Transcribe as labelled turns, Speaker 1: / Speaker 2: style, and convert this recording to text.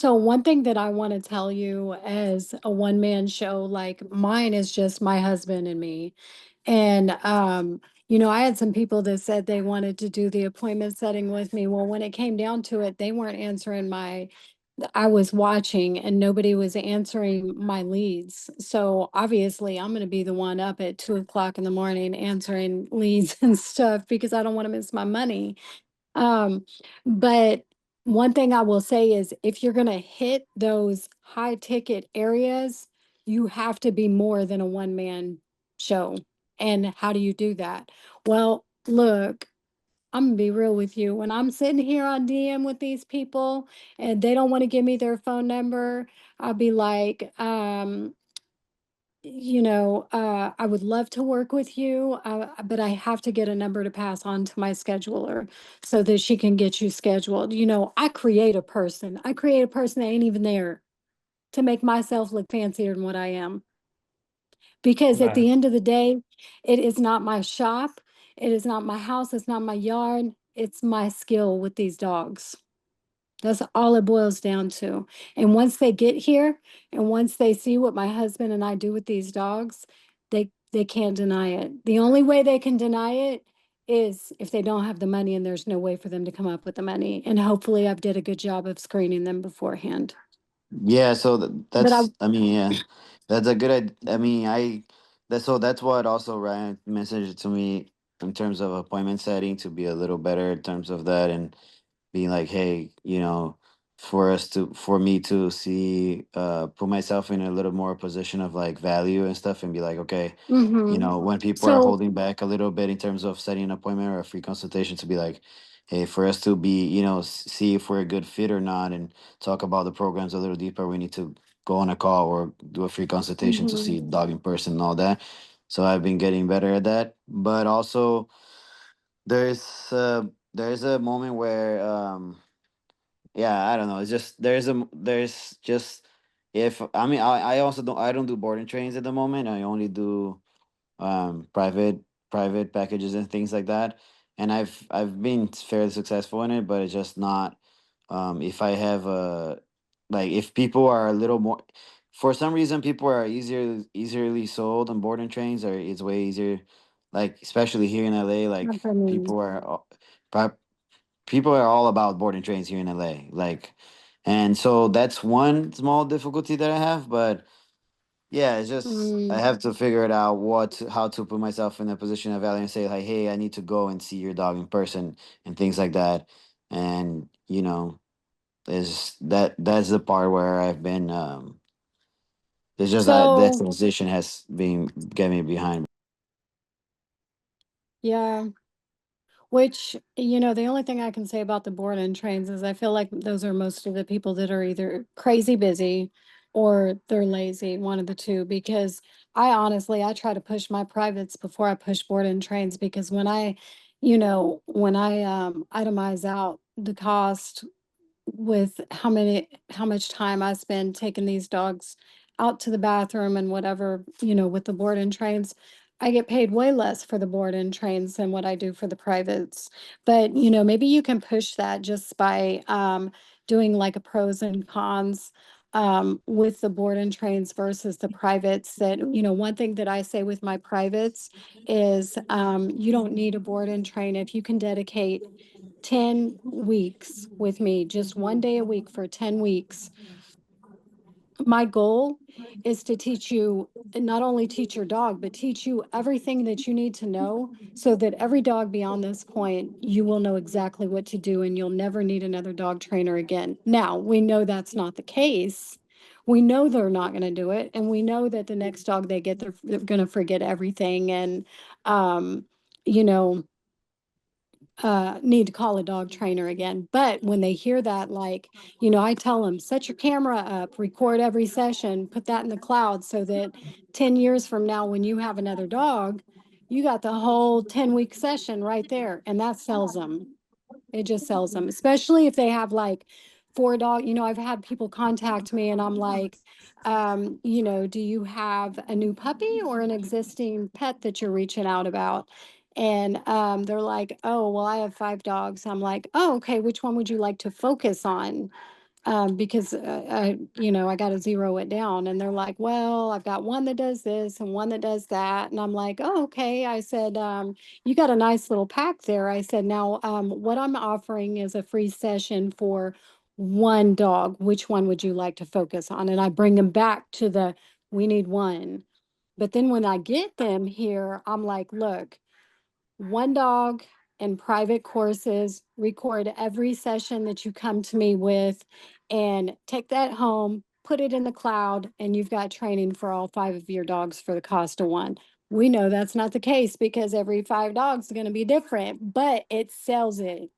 Speaker 1: So one thing that I want to tell you as a one man show, like mine is just my husband and me. And I had some people that said they wanted to do the appointment setting with me. Well, when it came down to it, they weren't answering I was watching and nobody was answering my leads. So obviously I'm gonna be the one up at 2 o'clock in the morning answering leads and stuff because I don't want to miss my money. Um, but one thing I will say is if you're going to hit those high ticket areas, you have to be more than a one man show. And how do you do that? Well, look, I'm gonna be real with you. When I'm sitting here on DM with these people and they don't want to give me their phone number, I'll be like, I would love to work with you, but I have to get a number to pass on to my scheduler so that she can get you scheduled. I create a person that ain't even there to make myself look fancier than what I am. Because at
Speaker 2: Right.
Speaker 1: the end of the day, it is not my shop, it is not my house, it's not my yard, it's my skill with these dogs. That's all it boils down to. And once they get here and once they see what my husband and I do with these dogs, they can't deny it. The only way they can deny it is if they don't have the money and there's no way for them to come up with the money. And hopefully I've did a good job of screening them beforehand.
Speaker 2: Yeah, so
Speaker 1: But I
Speaker 2: I mean, yeah, that's a good I mean, that's what also Ryan messaged to me in terms of appointment setting to be a little better in terms of that and being like, hey, for me to see, put myself in a little more position of like value and stuff and be like, okay,
Speaker 1: mhm.
Speaker 2: when people are
Speaker 1: So
Speaker 2: holding back a little bit in terms of setting an appointment or a free consultation, to be like, hey, for us to be, see if we're a good fit or not and talk about the programs a little deeper, we need to go on a call or do a free consultation to
Speaker 1: mhm.
Speaker 2: see the dog in person and all that. So I've been getting better at that. But also there's a moment where yeah, I don't know. It's just there's just if I mean I also don't do boarding trains at the moment. I only do private packages and things like that, and I've been fairly successful in it, but it's just not if I have a like if people are a little more, for some reason people are easily sold on boarding trains, or it's way easier, like especially here in LA,
Speaker 1: Not
Speaker 2: like
Speaker 1: for me.
Speaker 2: people are people are all about boarding trains here in LA, like, and so that's one small difficulty that I have, but yeah, it's just I
Speaker 1: Mm.
Speaker 2: have to figure it out how to put myself in a position of value and say like, hey, I need to go and see your dog in person and things like that, and is that's the part where I've been it's just that
Speaker 1: So
Speaker 2: transition has been getting me behind.
Speaker 1: yeah. The only thing I can say about the board and trains is I feel like those are most of the people that are either crazy busy or they're lazy, one of the two. Because I try to push my privates before I push board and trains because when I itemize out the cost with how much time I spend taking these dogs out to the bathroom and whatever, with the board and trains. I get paid way less for the board and trains than what I do for the privates. But, maybe you can push that just by doing like a pros and cons with the board and trains versus the privates. One thing that I say with my privates is you don't need a board and train if you can dedicate 10 weeks with me, just 1 day a week for 10 weeks. My goal is to teach you, not only teach your dog, but teach you everything that you need to know so that every dog beyond this point, you will know exactly what to do and you'll never need another dog trainer again. Now, we know that's not the case. We know they're not going to do it. And we know that the next dog they get, they're going to forget everything. And, you know, need to call a dog trainer again. But when they hear that, like, I tell them, set your camera up, record every session, put that in the cloud so that 10 years from now, when you have another dog, you got the whole 10-week session right there. And that sells them. It just sells them, especially if they have like four dog. I've had people contact me and I'm like, do you have a new puppy or an existing pet that you're reaching out about? And they're like, oh, well, I have five dogs. I'm like, oh, okay, which one would you like to focus on? because I got to zero it down. And they're like, well, I've got one that does this and one that does that. And I'm like, oh, okay. I said, you got a nice little pack there. I said, now, what I'm offering is a free session for one dog. Which one would you like to focus on? And I bring them back to we need one. But then when I get them here, I'm like, look, one dog in private courses, record every session that you come to me with, and take that home, put it in the cloud, and you've got training for all 5 of your dogs for the cost of one. We know that's not the case because every 5 dogs is going to be different, but it sells it.